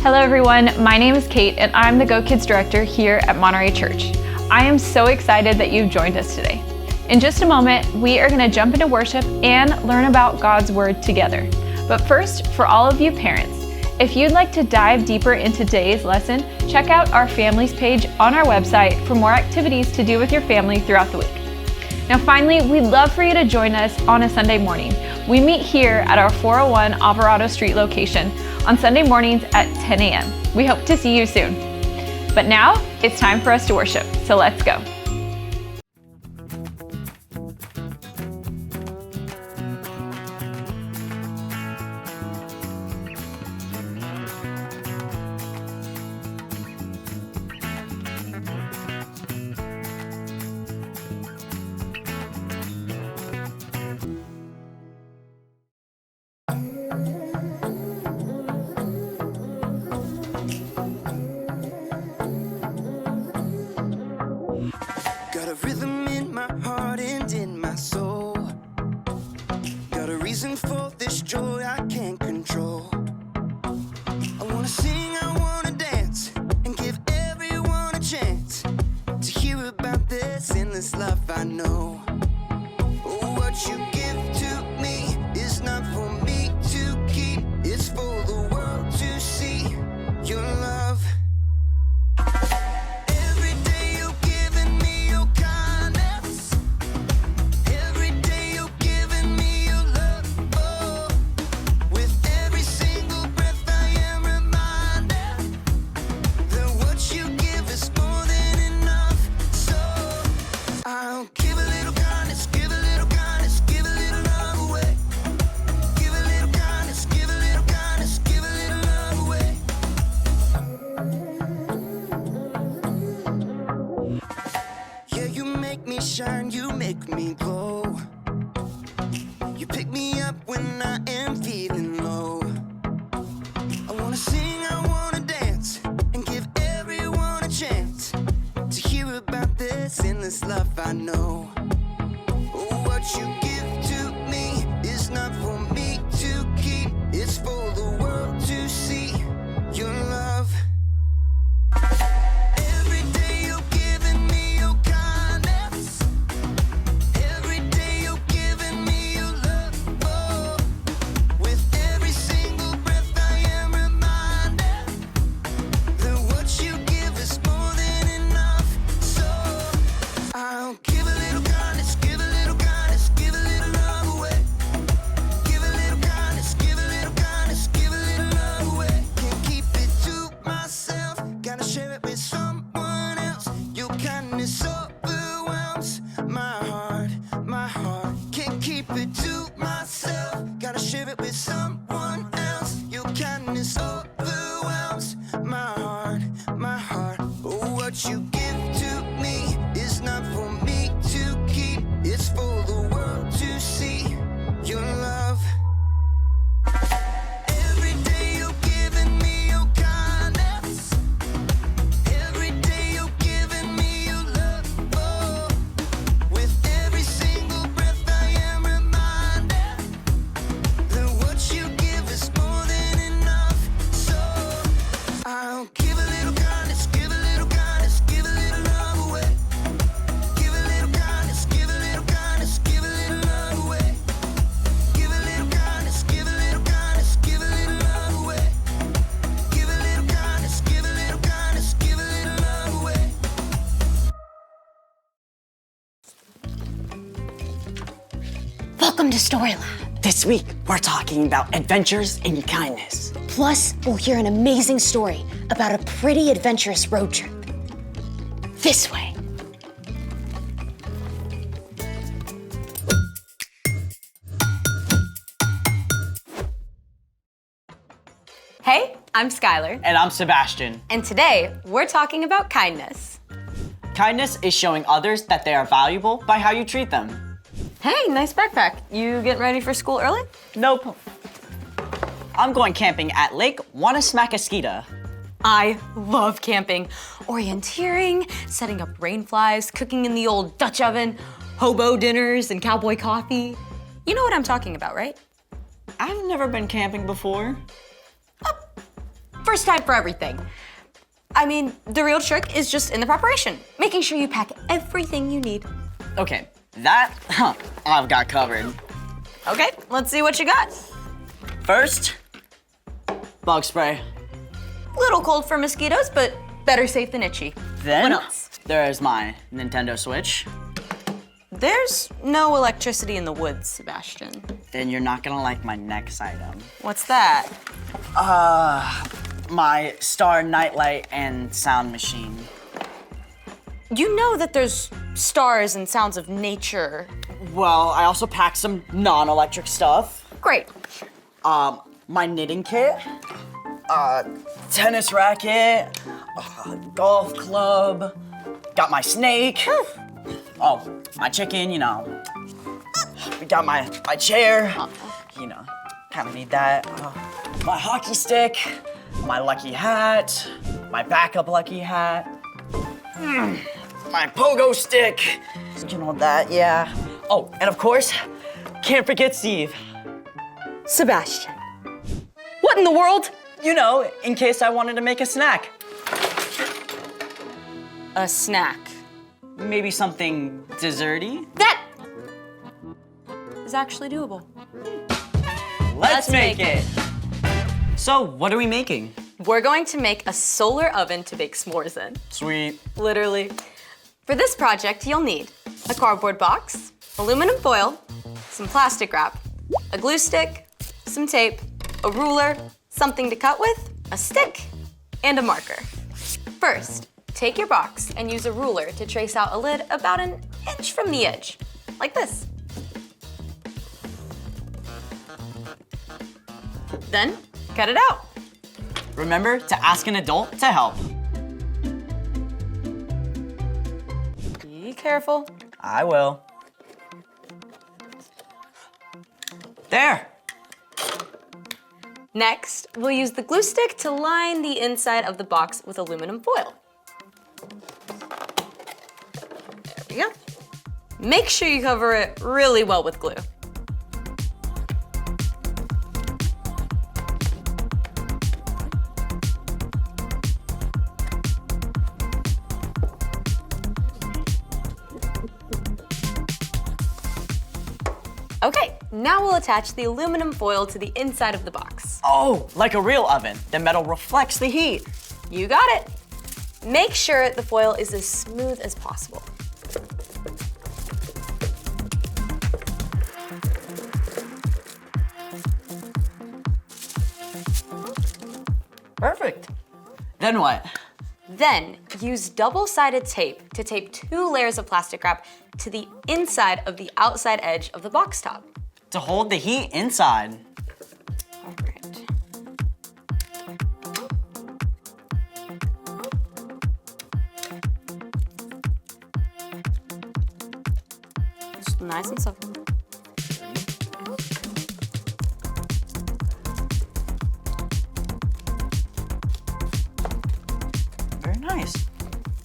Hello everyone, my name is Kate and I'm the GoKids director here at Monterey Church. I am so excited that you've joined us today. In just a moment, we are going to jump into worship and learn about God's Word together. But first, for all of you parents, if you'd like to dive deeper into today's lesson, check out our families page on our website for more activities to do with your family throughout the week. Now finally, we'd love for you to join us on a Sunday morning. We meet here at our 401 Alvarado Street location on Sunday mornings at 10 a.m. We hope to see you soon. But now, it's time for us to worship, so let's go. Got a rhythm in my heart and in my soul. Got a reason for this joy I can't control. I wanna sing, I wanna dance, and give everyone a chance to hear about this endless love I know. Oh, what you give to me is not for me to keep. It's for the world to see your love. Shine, you make me glow. You pick me up when I am feeling low. I wanna sing, I wanna dance, and give everyone a chance to hear about this endless love I know. Oh, what you give to me is not for me to keep. It's for the world to see your love. Welcome to Story Lab. This week, we're talking about adventures and kindness. Plus, we'll hear an amazing story about a pretty adventurous road trip. This way. Hey, I'm Skylar. And I'm Sebastian. And today, we're talking about kindness. Kindness is showing others that they are valuable by how you treat them. Hey, nice backpack. You getting ready for school early? Nope. I'm going camping at Lake Wanasmacaskita. I love camping. Orienteering, setting up rain flies, cooking in the old Dutch oven, hobo dinners, and cowboy coffee. You know what I'm talking about, right? I've never been camping before. First time for everything. I mean, the real trick is just in the preparation, making sure you pack everything you need. Okay, that I've got covered. Okay, let's see what you got. First, bug spray. Little cold for mosquitoes, but better safe than itchy. Then What else? there's my Nintendo Switch. There's no electricity in the woods, Sebastian. Then you're not gonna like my next item. What's that? My Star Nightlight and Sound Machine. You know that there's stars and sounds of nature. Well, I also packed some non-electric stuff. Great. My knitting kit, tennis racket, golf club, got my snake. Oh, my chicken, you know. We got my chair, you know, kind of need that. My hockey stick, my lucky hat, my backup lucky hat, my pogo stick, you know that, yeah. Oh, and of course, can't forget Steve. Sebastian. What in the world? You know, in case I wanted to make a snack. A snack. Maybe something desserty? That is actually doable. Let's make it. So, what are we making? We're going to make a solar oven to bake s'mores in. Sweet. Literally. For this project, you'll need a cardboard box, aluminum foil, some plastic wrap, a glue stick, some tape, a ruler, something to cut with, a stick, and a marker. First, take your box and use a ruler to trace out a lid about an inch from the edge, like this. Then, cut it out. Remember to ask an adult to help. Be careful. I will. There. Next, we'll use the glue stick to line the inside of the box with aluminum foil. There we go. Make sure you cover it really well with glue. Okay, now we'll attach the aluminum foil to the inside of the box. Oh, like a real oven. The metal reflects the heat. You got it. Make sure the foil is as smooth as possible. Perfect. Then what? Then use double-sided tape to tape 2 layers of plastic wrap to the inside of the outside edge of the box top. To hold the heat inside. All right. Just nice and simple. Very nice.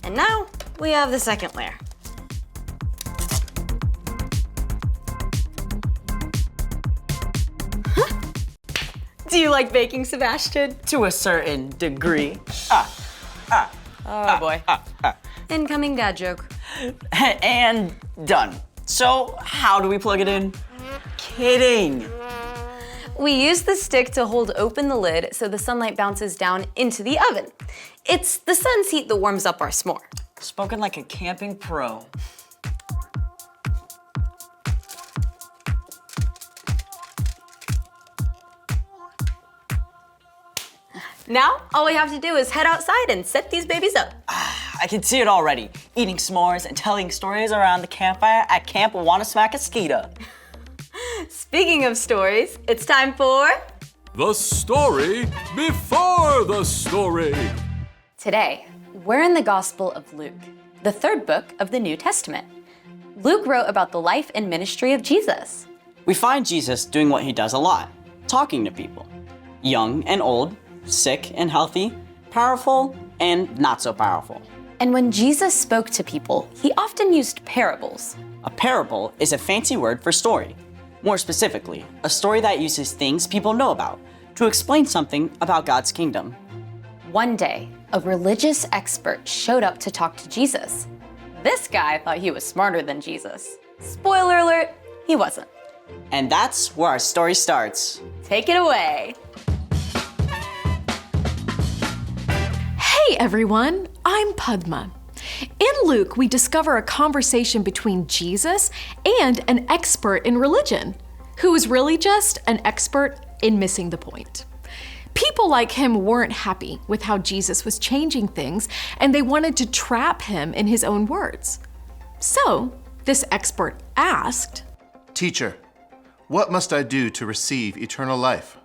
And now we have the second layer. Do you like baking, Sebastian? To a certain degree. Oh boy. Incoming dad joke. And done. So, how do we plug it in? Kidding. We use the stick to hold open the lid so the sunlight bounces down into the oven. It's the sun's heat that warms up our s'more. Spoken like a camping pro. Now, all we have to do is head outside and set these babies up. I can see it already. Eating s'mores and telling stories around the campfire at Camp Wanna Smack a Skeeta. Speaking of stories, it's time for... The story before the story. Today, we're in the Gospel of Luke, the 3rd book of the New Testament. Luke wrote about the life and ministry of Jesus. We find Jesus doing what he does a lot, talking to people. Young and old, sick and healthy, powerful and not so powerful. And when Jesus spoke to people, he often used parables. A parable is a fancy word for story. More specifically, a story that uses things people know about to explain something about God's kingdom. One day, a religious expert showed up to talk to Jesus. This guy thought he was smarter than Jesus. Spoiler alert, he wasn't. And that's where our story starts. Take it away. Hey everyone, I'm Padma. In Luke, we discover a conversation between Jesus and an expert in religion, who was really just an expert in missing the point. People like him weren't happy with how Jesus was changing things, and they wanted to trap him in his own words. So, this expert asked, "Teacher, what must I do to receive eternal life?"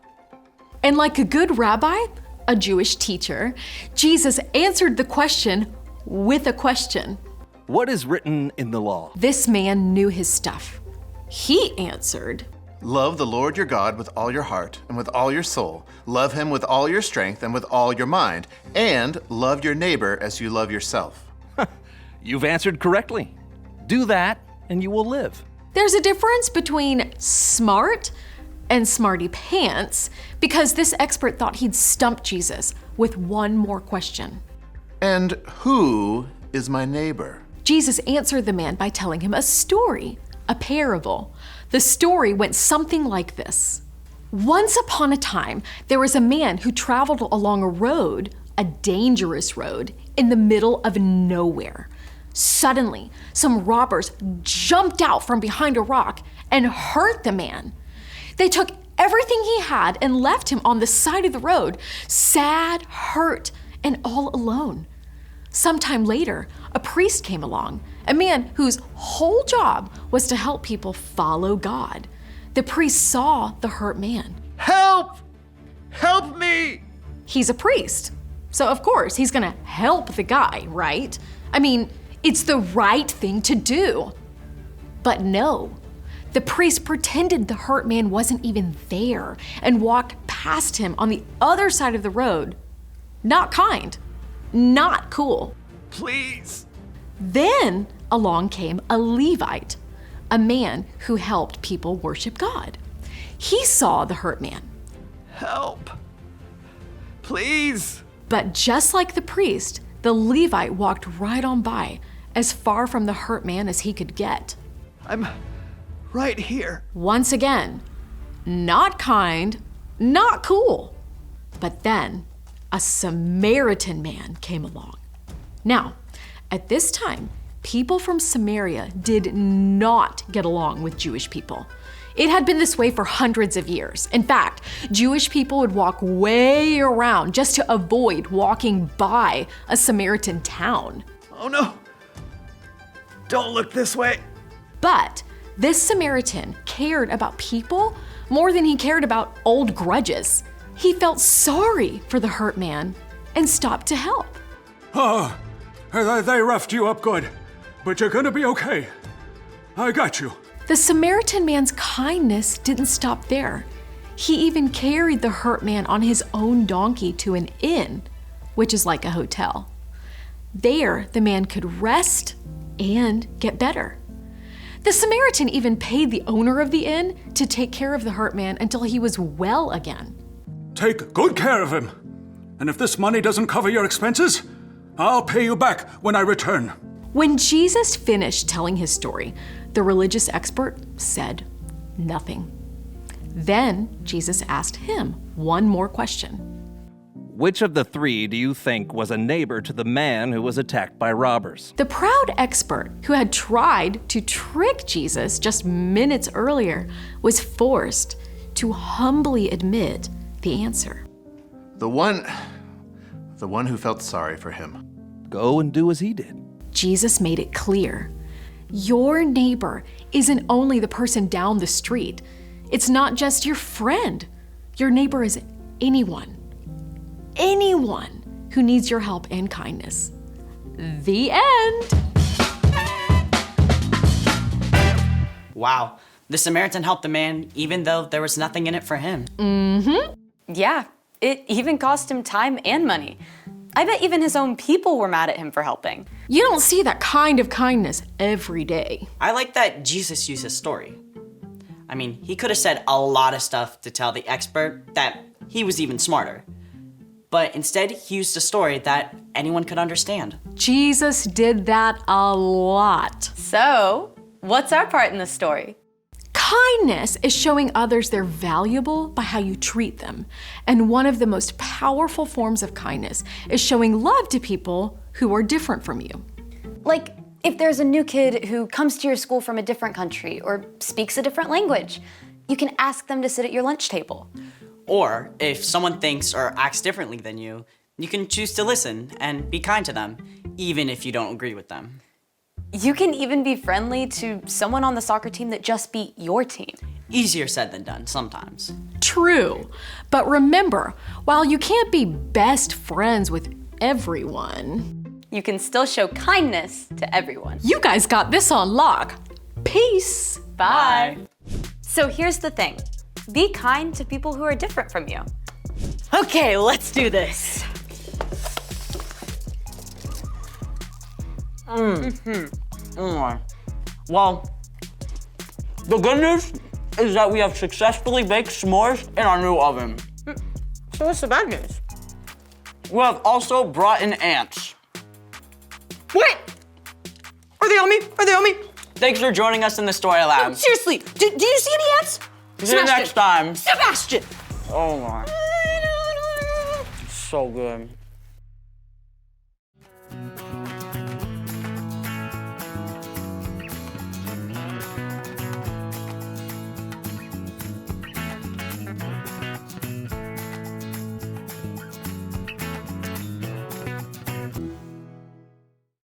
and like a good rabbi, a Jewish teacher, Jesus answered the question with a question. What is written in the law? This man knew his stuff. He answered, "Love the Lord your God with all your heart and with all your soul. Love him with all your strength and with all your mind. And love your neighbor as you love yourself." You've answered correctly. Do that and you will live. There's a difference between smart and smarty pants because this expert thought he'd stump Jesus with one more question. "And who is my neighbor?" Jesus answered the man by telling him a story, a parable. The story went something like this. Once upon a time, there was a man who traveled along a road, a dangerous road, in the middle of nowhere. Suddenly, some robbers jumped out from behind a rock and hurt the man. They took everything he had and left him on the side of the road, sad, hurt, and all alone. Sometime later, a priest came along, a man whose whole job was to help people follow God. The priest saw the hurt man. Help! Help me! He's a priest, so of course he's gonna help the guy, right? I mean, it's the right thing to do. But no, the priest pretended the hurt man wasn't even there and walked past him on the other side of the road. Not kind, not cool. Please! Then along came a Levite, a man who helped people worship God. He saw the hurt man. Help! Please! But just like the priest, the Levite walked right on by, as far from the hurt man as he could get. I'm right here. Once again, not kind, not cool. But then a Samaritan man came along. Now, at this time, people from Samaria did not get along with Jewish people. It had been this way for hundreds of years. In fact, Jewish people would walk way around just to avoid walking by a Samaritan town. Oh no! Don't look this way. But this Samaritan cared about people more than he cared about old grudges. He felt sorry for the hurt man and stopped to help. Oh, they roughed you up good, but you're gonna be okay. I got you. The Samaritan man's kindness didn't stop there. He even carried the hurt man on his own donkey to an inn, which is like a hotel. There, the man could rest and get better. The Samaritan even paid the owner of the inn to take care of the hurt man until he was well again. Take good care of him. And if this money doesn't cover your expenses, I'll pay you back when I return. When Jesus finished telling his story, the religious expert said nothing. Then Jesus asked him one more question. Which of the three do you think was a neighbor to the man who was attacked by robbers? The proud expert who had tried to trick Jesus just minutes earlier was forced to humbly admit the answer. The one who felt sorry for him. Go and do as he did. Jesus made it clear. Your neighbor isn't only the person down the street. It's not just your friend. Your neighbor is anyone who needs your help and kindness. The end. Wow, the Samaritan helped the man even though there was nothing in it for him. Yeah, it even cost him time and money. I bet even his own people were mad at him for helping. You don't see that kind of kindness every day. I like that Jesus used his story. I mean, he could have said a lot of stuff to tell the expert that he was even smarter. but instead he used a story that anyone could understand. Jesus did that a lot. So, what's our part in the story? Kindness is showing others they're valuable by how you treat them. And one of the most powerful forms of kindness is showing love to people who are different from you. Like if there's a new kid who comes to your school from a different country or speaks a different language, you can ask them to sit at your lunch table. Or if someone thinks or acts differently than you, you can choose to listen and be kind to them, even if you don't agree with them. You can even be friendly to someone on the soccer team that just beat your team. Easier said than done sometimes. True. But remember, while you can't be best friends with everyone, You can still show kindness to everyone. you guys got this on lock. Peace. Bye. So here's the thing. Be kind to people who are different from you. Okay, let's do this. Well, the good news is that we have successfully baked s'mores in our new oven. So what's the bad news? We have also brought in ants. Wait! Are they on me? Are they on me? Thanks for joining us in the Story Lab. Seriously, do you see any ants? See you next time. Sebastian! Oh my. So good.